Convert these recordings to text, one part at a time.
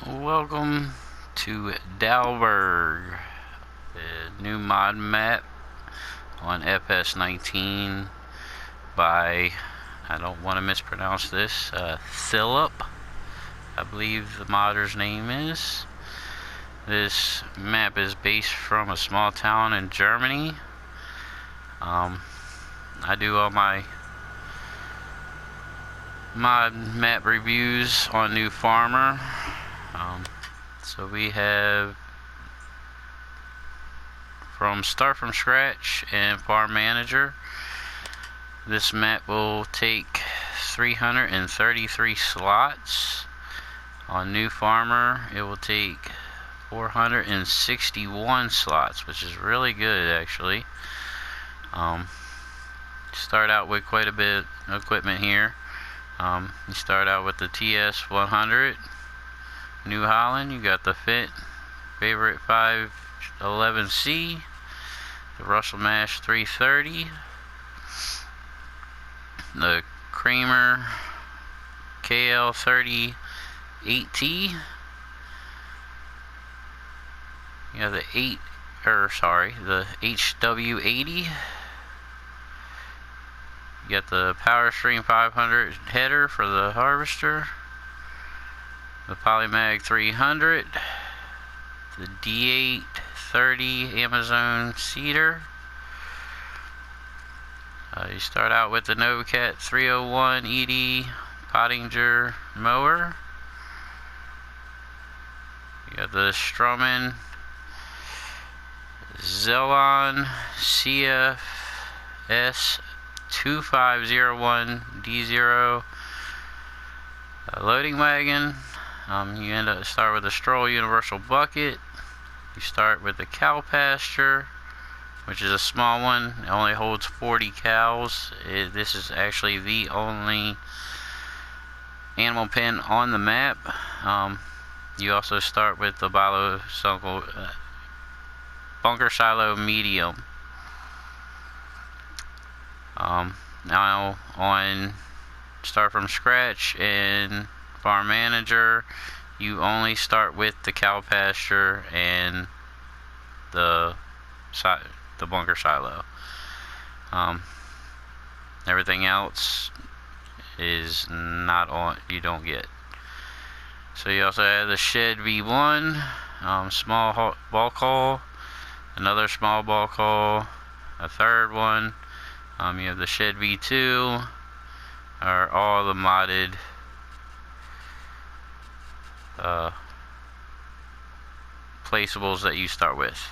Welcome to Dalberg, the new mod map on FS19 by, I don't want to mispronounce this, Philip, I believe the modder's name is. This map is based from a small town in Germany. I do all my mod map reviews on New Farmer. So we have Start from Scratch and Farm Manager. This map will take 333 slots. On New Farmer, it will take 461 slots, which is really good actually. Start out with quite a bit of equipment here. You start out with the TS 100 New Holland. You got the Favorite 511C, the Russell Mash 330, the Kramer KL30 8T. You have the the HW80. You got the Power Stream 500 header for the harvester, the Polymag 300, the D830 Amazon seeder. You start out with the Novacat 301 ED Pottinger mower. You got the Strumman Zelon CFS 2501 D0 loading wagon. You start with a Stroll Universal Bucket. You start with the cow pasture, which is a small one. It only holds 40 cows. This is actually the only animal pen on the map. You also start with the bunker silo medium. Now on Start from Scratch and Farm Manager, you only start with the cow pasture and the bunker silo. Everything else is not on, you don't get. So you also have the Shed V1, small bulk haul, another small bulk haul, a third one. You have the Shed V2, are all the modded placeables that you start with.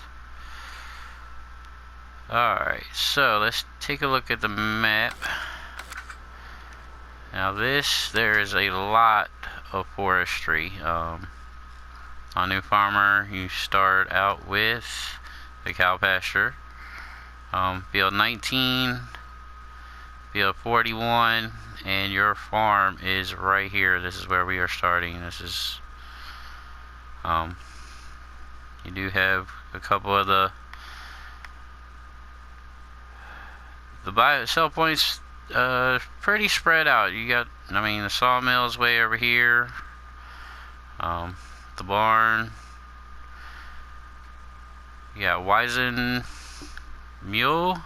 Alright, so let's take a look at the map. Now there is a lot of forestry. On New Farmer, you start out with the cow pasture. Field 19, Field 41, and your farm is right here. This is where we are starting. This is, you do have a couple of the buy sell points pretty spread out. You got, the sawmill is way over here. The barn. You got Wisen Mule.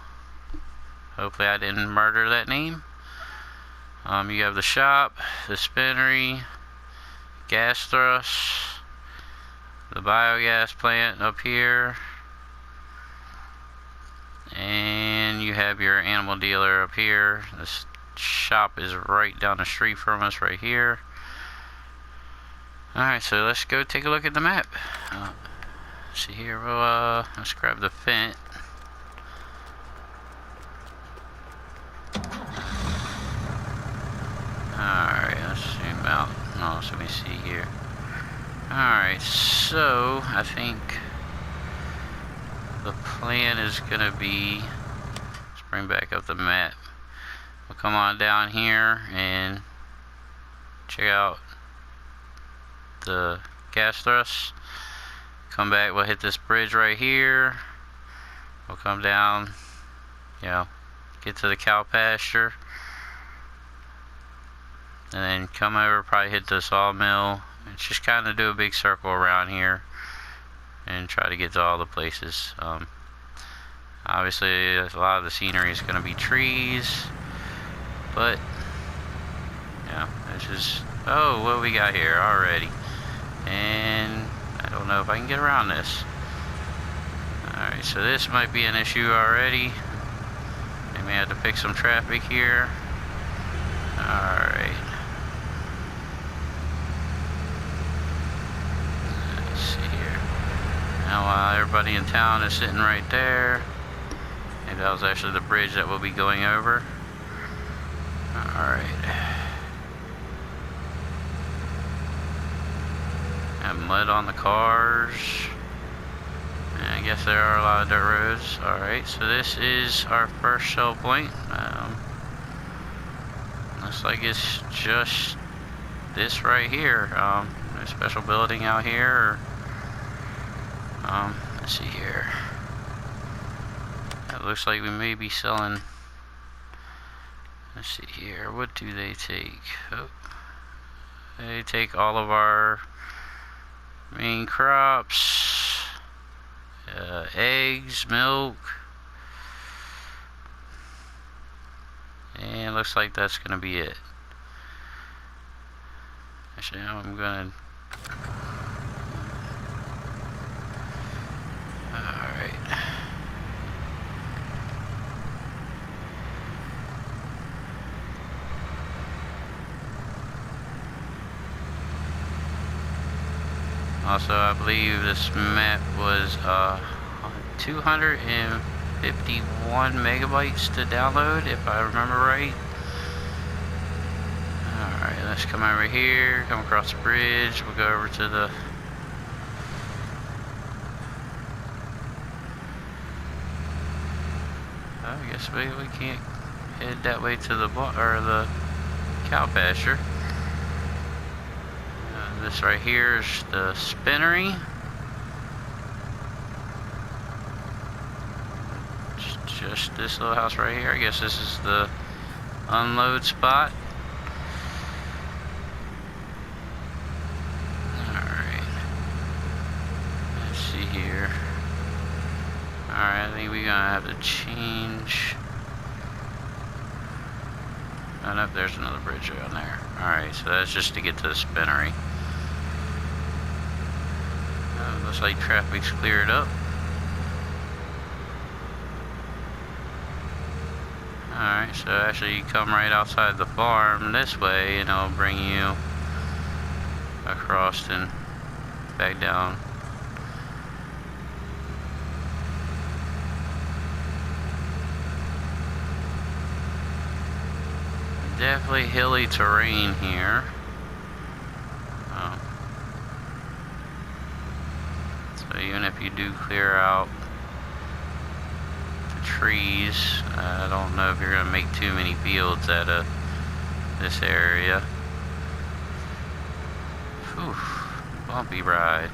Hopefully I didn't murder that name. You have the shop, the spinnery, gas thrust, the biogas plant up here, and you have your animal dealer up here. This shop is right down the street from us right here. Alright, so let's go take a look at the map. See here, let's grab the fence. Alright, let's zoom out. No, so let me see here. Alright, so I think the plan is gonna be, let's bring back up the map. We'll come on down here and check out the gas thrust. Come back, we'll hit this bridge right here. We'll come down, get to the cow pasture, and then come over, probably hit the sawmill, Let's just kind of do a big circle around here and try to get to all the places. Obviously, a lot of the scenery is going to be trees, but yeah, it's just, oh, what we got here already? And I don't know if I can get around this. Alright, so this might be an issue already. I may have to pick some traffic here. Alright. Let's see here. Now while everybody in town is sitting right there, maybe that was actually the bridge that we'll be going over. Alright. Have mud on the cars. And I guess there are a lot of dirt roads. Alright, so this is our first shell point. Looks like it's just this right here. No special building out here. Let's see here. It looks like we may be selling. Let's see here. What do they take? Oh, they take all of our main crops, eggs, milk, and looks like that's gonna be it. Actually, now I'm gonna. Alright. Also, I believe this map was 251 megabytes to download, if I remember right. Alright, let's come over here, come across the bridge, we'll go over to the... I guess we can't head that way to the cow pasture. This right here is the spinnery. Just this little house right here. I guess this is the unload spot. Alright. Let's see here. Alright, I think we're gonna have to change. Oh no, there's another bridge around there. Alright, so that's just to get to the spinnery. Looks like traffic's cleared up. Alright, so actually you come right outside the farm this way and it'll bring you across and back down. Definitely hilly terrain here. So even if you do clear out the trees, I don't know if you're going to make too many fields out of this area. Whew, bumpy ride.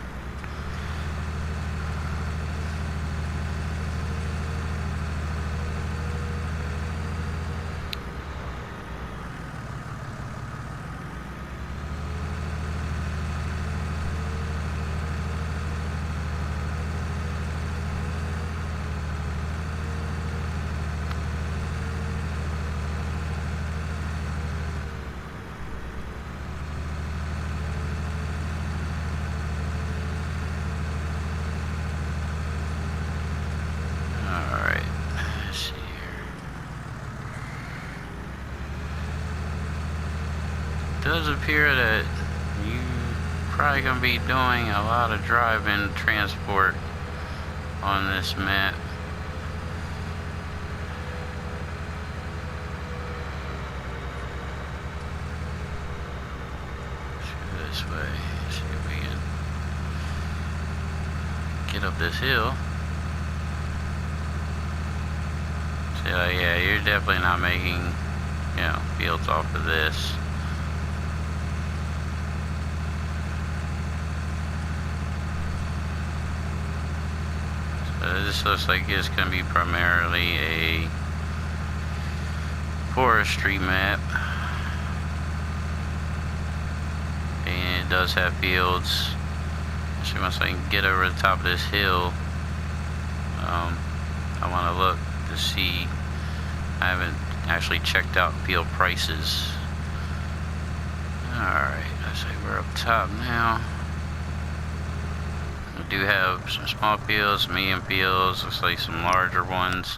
It does appear that you're probably going to be doing a lot of drive-in transport on this map. Let's go this way, see if we can get up this hill. So yeah, you're definitely not making, fields off of this. This looks like it's going to be primarily a forestry map. A and it does have fields. Actually, once I can get over the top of this hill, I want to look to see. I haven't actually checked out field prices. Alright, I say we're up top now. We do have some small fields, medium fields, looks like some larger ones.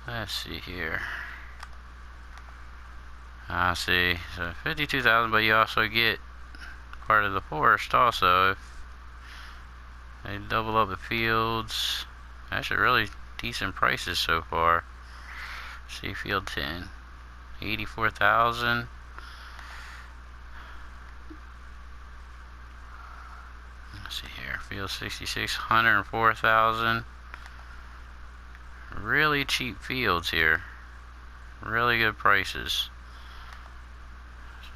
Let's see here. I see, so 52,000, but you also get part of the forest also. If they double up the fields, actually really decent prices so far. See, field 10, 84,000. Let's see here, field 66, 104,000. Really cheap fields here. Really good prices.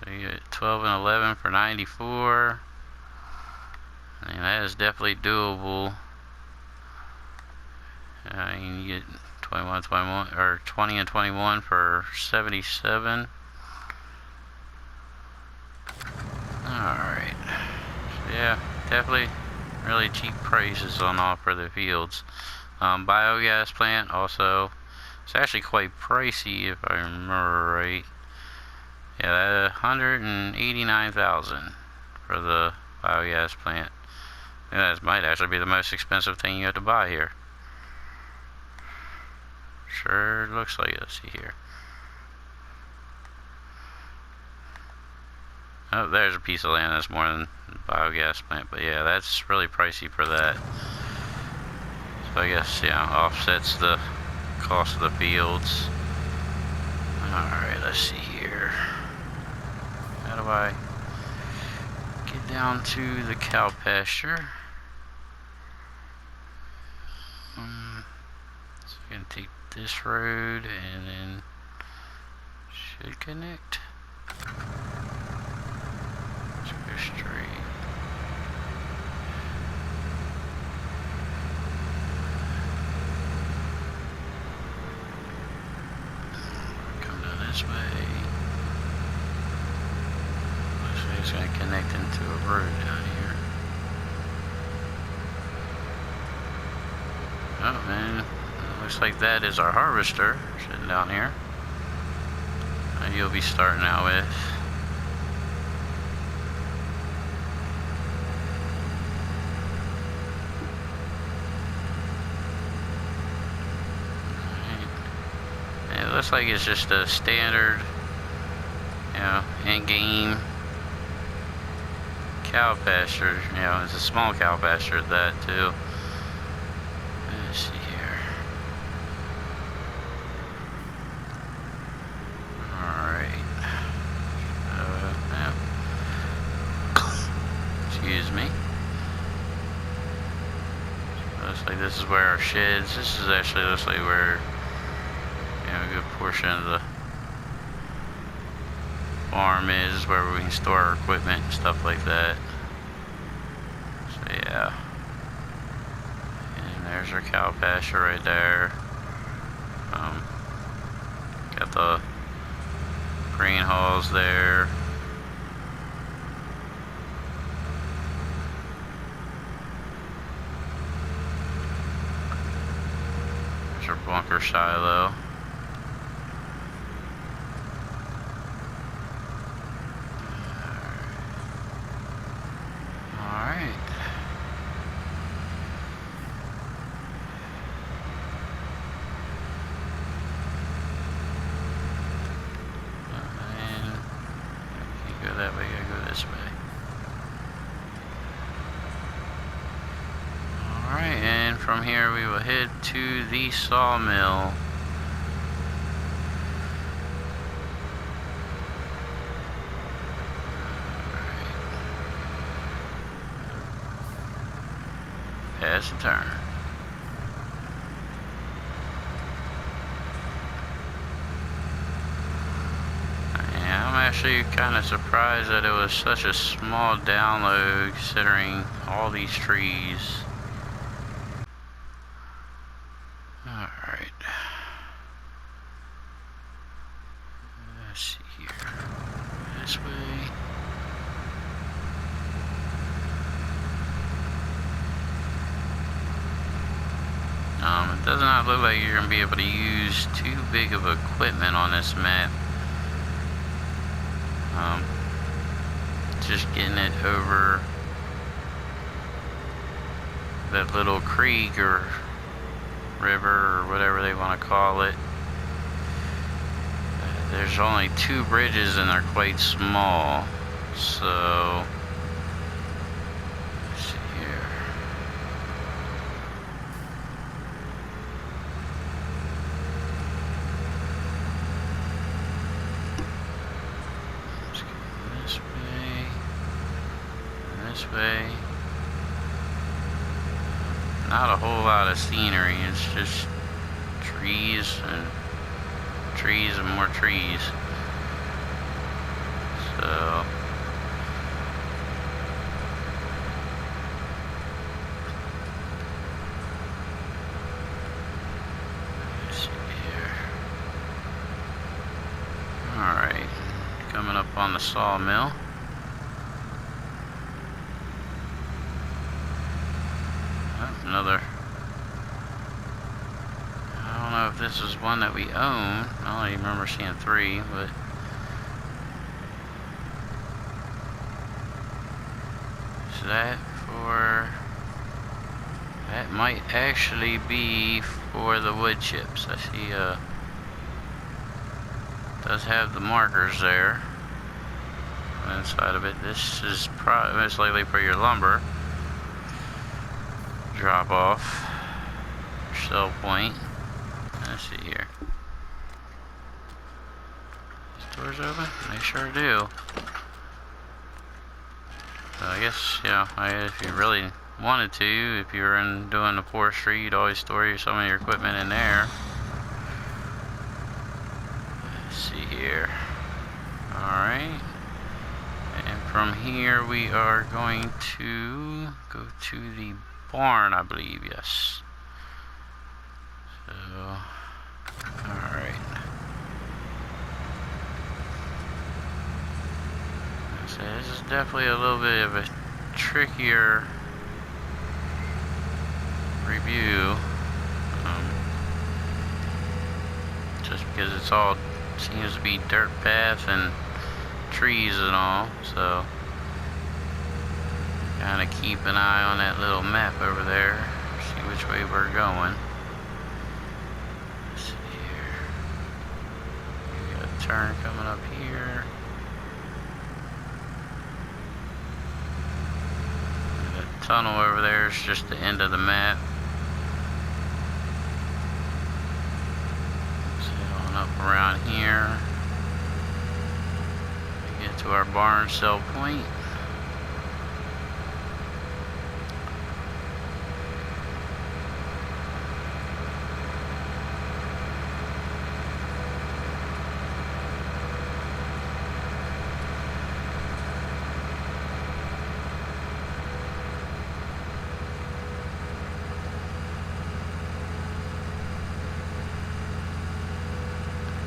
So you get 12 and 11 for 94. I mean, that is definitely doable. You get 21, or 20 and 21 for 77. Alright. So yeah, definitely really cheap prices on offer the fields. Biogas plant also, it's actually quite pricey if I remember right. Yeah, 189,000 for the biogas plant. Yeah, that might actually be the most expensive thing you have to buy here. Sure looks like it. Let's see here. Oh, there's a piece of land that's more than the biogas plant, but yeah, that's really pricey for that. So I guess, yeah, offsets the cost of the fields. Alright, let's see here. How do I get down to the cow pasture? So I'm gonna take this road and then should connect. Let's go straight. Come down this way. Looks like it's gonna connect into a road down here. Oh man. Looks like that is our harvester sitting down here. You'll be starting out with. Right. It looks like it's just a standard, you know, in-game cow pasture. You know, it's a small cow pasture at that too. Let's see. Excuse me. Looks like this is where our sheds. This is actually looks like where, you know, a good portion of the farm is, where we can store our equipment and stuff like that. So yeah. And there's our cow pasture right there. Got the greenhouse there. Our bunker silo. Alright. And can't go that way, gotta go this way. Alright, and from here we will head to the sawmill. Pass the turn. Yeah, I'm actually kind of surprised that it was such a small download considering all these trees. Alright. Let's see here. This way. does not look like you're going to be able to use too big of equipment on this map. Just getting it over that little creek or river or whatever they want to call it. There's only 2 bridges and they're quite small, so let's see here. Let's go this way and this way. Not a whole lot of scenery, it's just trees and more trees. So let's see here. Alright, coming up on the sawmill. Another. I don't know if this is one that we own. I don't even remember seeing 3, but is that for? That might actually be for the wood chips. I see. Does have the markers there inside of it. This is probably most likely for your lumber drop off, sell point. Let's see here. These doors open? They sure do. So I guess, you know, if you really wanted to, if you were doing the forestry, you'd always store some of your equipment in there. Let's see here. Alright. And from here we are going to go to the barn, I believe, yes. So, alright. So this is definitely a little bit of a trickier review. Just because it's all seems to be dirt path and trees and all, so kind of keep an eye on that little map over there, see which way we're going. Let's see here. We got a turn coming up here. That tunnel over there is just the end of the map. Let's head on up around here. We get to our barn sell point.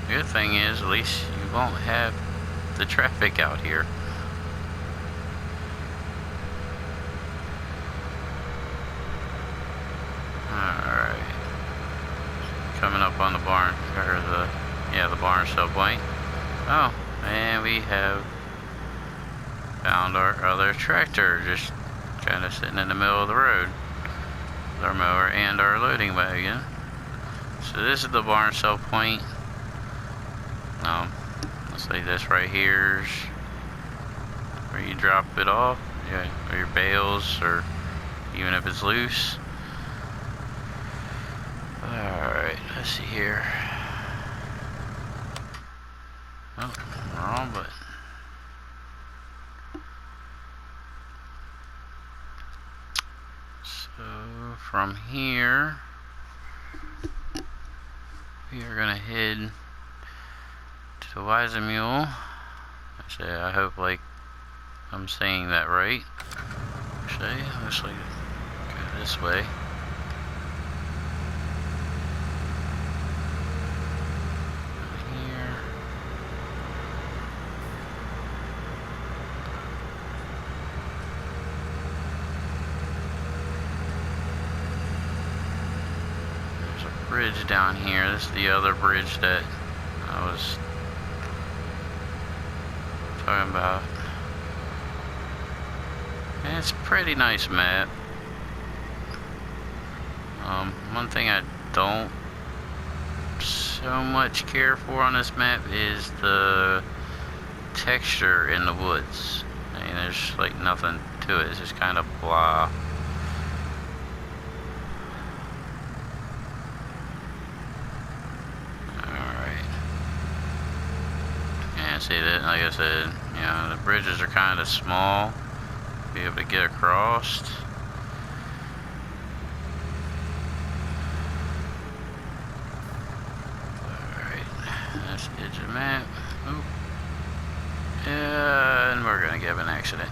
Good thing is, at least you won't have the traffic out here. Alright. Coming up on the barn, or the barn sell point. Oh, and we have found our other tractor, just kind of sitting in the middle of the road. With our mower and our loading wagon. So this is the barn sell point. Let's say this right here is where you drop it off, or your bales, or even if it's loose. Alright, let's see here. Oh, wrong button. So from here, we are going to head to Mule. Actually, I hope like I'm saying that right. Actually, looks like go this way. Here. There's a bridge down here. This is the other bridge that I was talking about. And it's a pretty nice map. One thing I don't so much care for on this map is the texture in the woods. I mean, there's like nothing to it. It's just kind of blah. Alright. Yeah, see that? Like I said, you know, the bridges are kind of small. Be able to get across. That's the edge of the map. Oop. And we're gonna get an accident.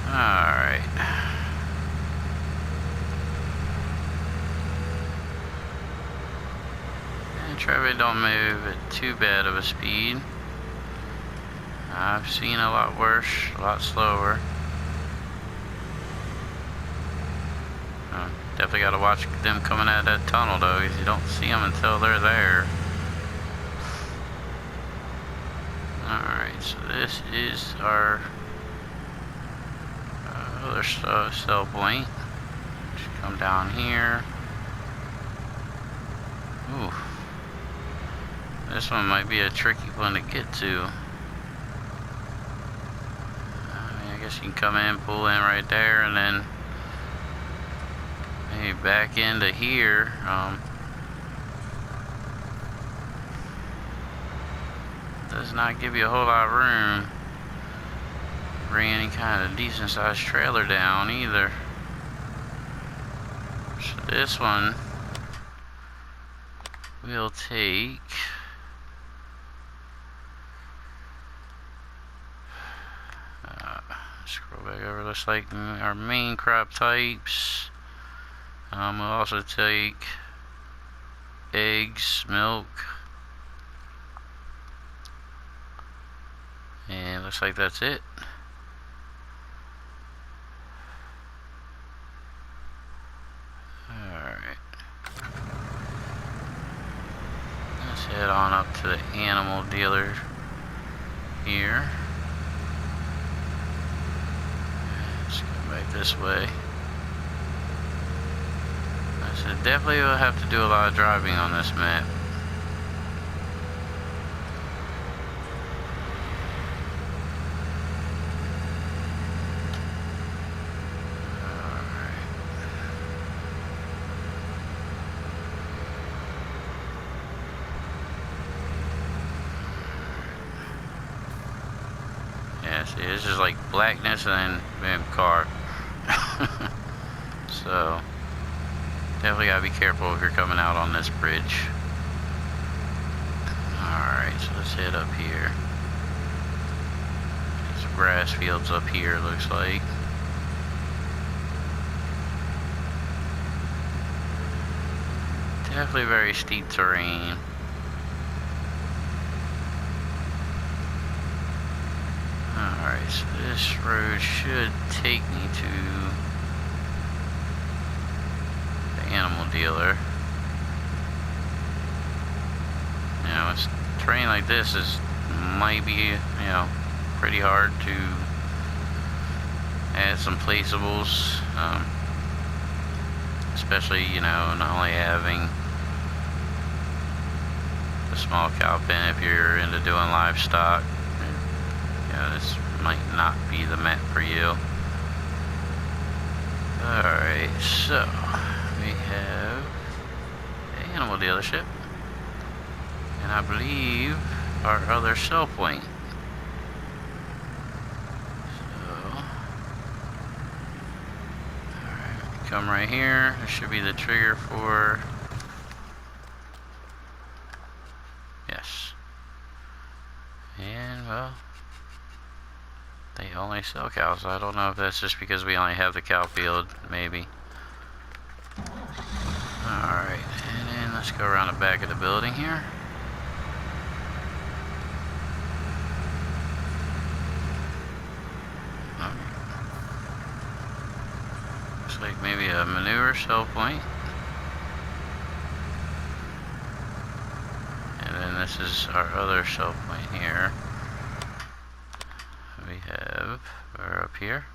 Alright. And Trevor don't move at too bad of a speed. I've seen a lot worse, a lot slower. Definitely got to watch them coming out of that tunnel though, because you don't see them until they're there. Alright, so this is our other cell point. Just come down here. Ooh. This one might be a tricky one to get to. I guess you can come in, pull in right there, and then maybe back into here. Does not give you a whole lot of room to bring any kind of decent sized trailer down either. So this one will take scroll back over. Looks like our main crop types. We'll also take eggs, milk, and looks like that's it. Alright. Let's head on up to the animal dealer here. Let's go back this way. So definitely will have to do a lot of driving on this map. Alright. Yeah, see, it's just like blackness and then boom, car. So definitely gotta be careful if you're coming out on this bridge. Alright, so let's head up here. Some grass fields up here, looks like. Definitely very steep terrain. Alright, so this road should take me to animal dealer. You know, it's terrain like this is might be, you know, pretty hard to add some placeables, especially, you know, not only having a small cow pen. If you're into doing livestock, you know, this might not be the map for you. Alright, so we have the animal dealership, and I believe our other sell point. So, alright, come right here. This should be the trigger for, yes. And well, they only sell cows. I don't know if that's just because we only have the cow field, maybe. Alright, and then let's go around the back of the building here. another sell point. And then this is our other sell point here. We're up here.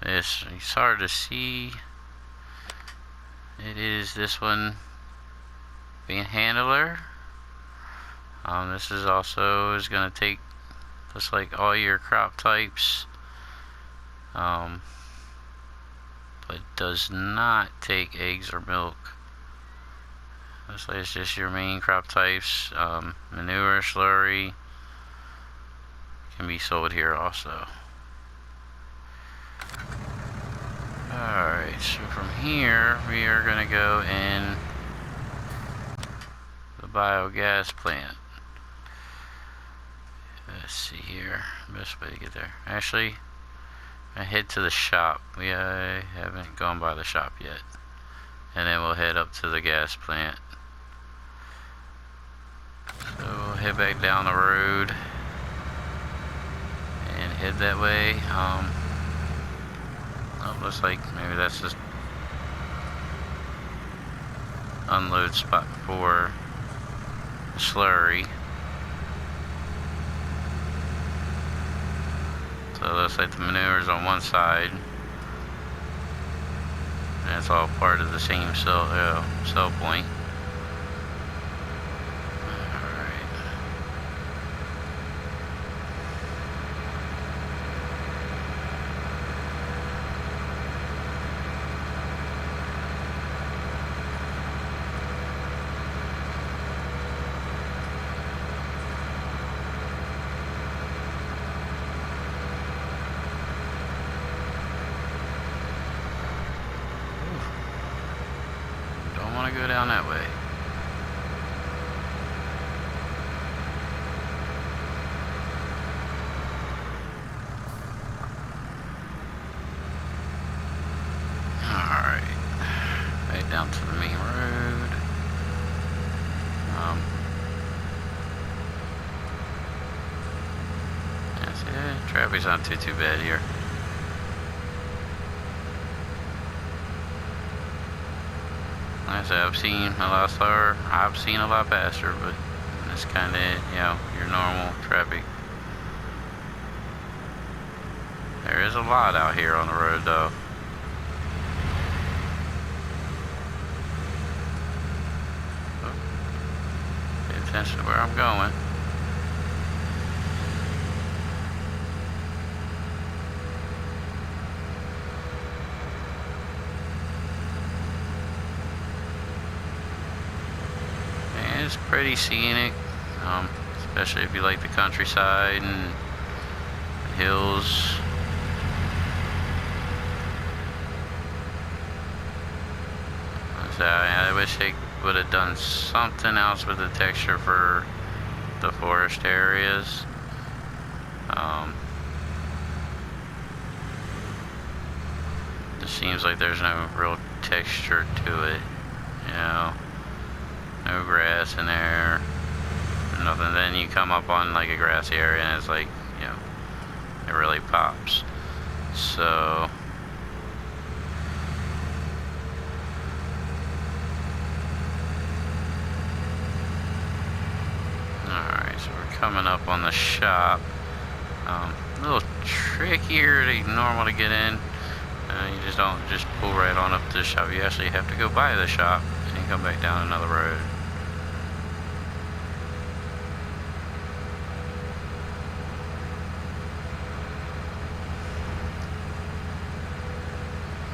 It's hard to see. It is this one, being handler. This is also going to take just like all your crop types, but does not take eggs or milk. Looks like it's just your main crop types. Manure, slurry can be sold here also. Alright, so from here we are going to go in the biogas plant. Let's see here, best way to get there. Actually, I head to the shop. We haven't gone by the shop yet. And then we'll head up to the gas plant. So we'll head back down the road and head that way. Oh, looks like maybe that's just unload spot for the slurry. So it looks like the manure's on one side. And it's all part of the same cell point. Want to go down that way. Alright, right down to the main road. Traffic's not too bad here. Like I said, I've seen a lot faster, but it's kind of, you know, your normal traffic. There is a lot out here on the road, though. Oh. Pay attention to where I'm going. It's pretty scenic, especially if you like the countryside and the hills. So I wish they would have done something else with the texture for the forest areas. Just seems like there's no real texture to it, you know. No grass in there, nothing. Then you come up on like a grassy area and it's like, you know, it really pops. So alright, so we're coming up on the shop. A little trickier than normal to get in. You just don't just pull right on up to the shop. You actually have to go by the shop and come back down another road.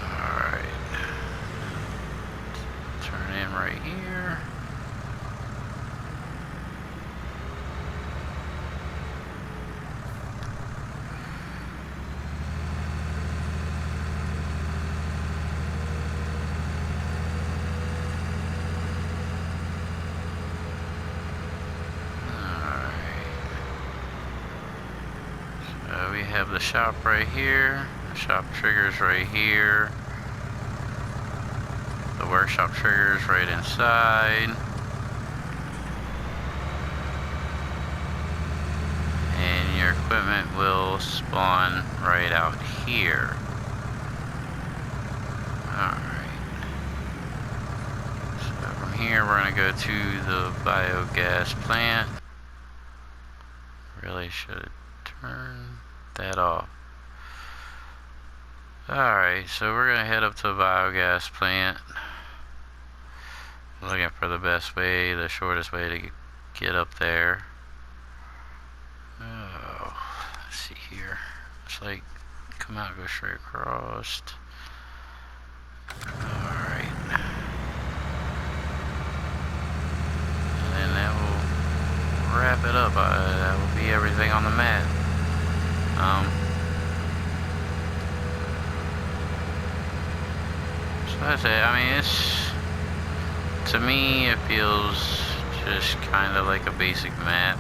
Alright. Turn in right here. We have the shop right here, the shop triggers right here, the workshop triggers right inside, and your equipment will spawn right out here. Alright. gonna go to the biogas plant. Really should turn that off. Alright, so we're gonna head up to the biogas plant. Looking for the best way, the shortest way to get up there. Oh, let's see here. It's like come out, go straight across. Alright. And then that will wrap it up. That will be everything on the mat. So that's it. I mean, to me, it feels just kind of like a basic map.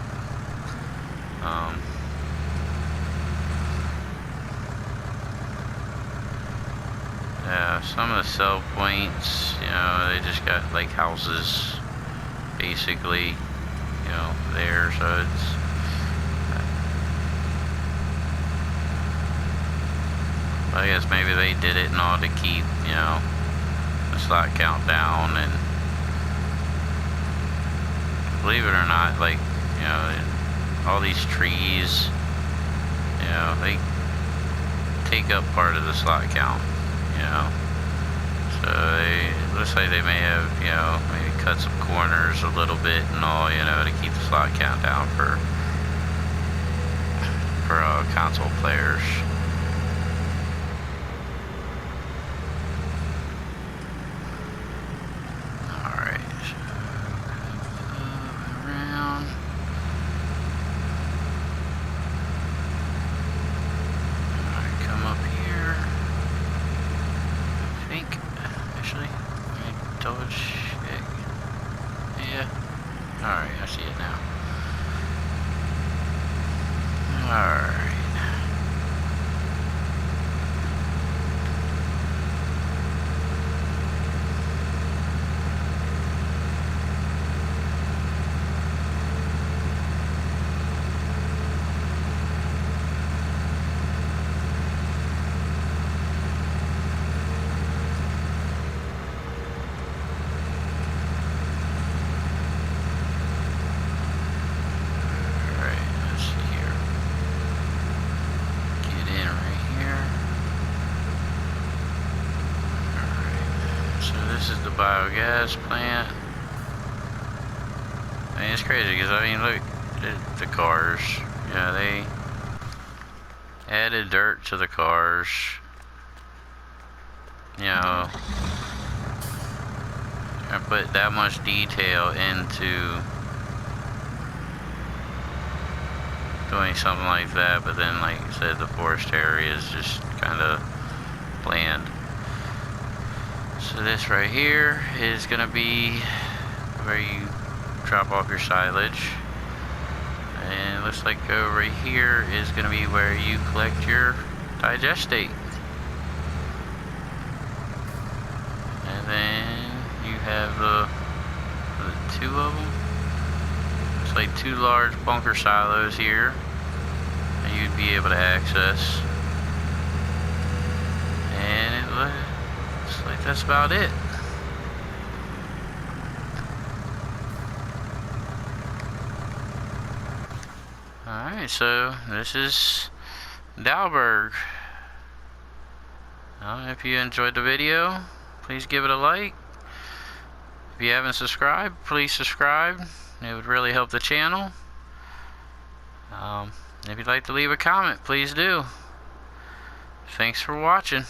Yeah, some of the sell points, you know, they just got like houses, basically, you know, there. So it's I guess maybe they did it in order to keep, you know, the slot count down. And believe it or not, like, you know, all these trees, you know, they take up part of the slot count, you know. So it looks like they may have, you know, maybe cut some corners a little bit and all, you know, to keep the slot count down for console players. Alright, I see it now. Alright. This is the biogas plant. I mean, it's crazy because, I mean, look at the cars. You know, they added dirt to the cars. You know, and put that much detail into doing something like that, but then, like I said, the forest area is just kind of bland. So this right here is going to be where you drop off your silage. And it looks like over here is going to be where you collect your digestate. And then you have the two of them. It's like two large bunker silos here that you'd be able to access. And it looks like that's about it. Alright, so this is Dalberg. If you enjoyed the video, please give it a like. If you haven't subscribed, please subscribe. It would really help the channel. If you'd like to leave a comment, please do. Thanks for watching.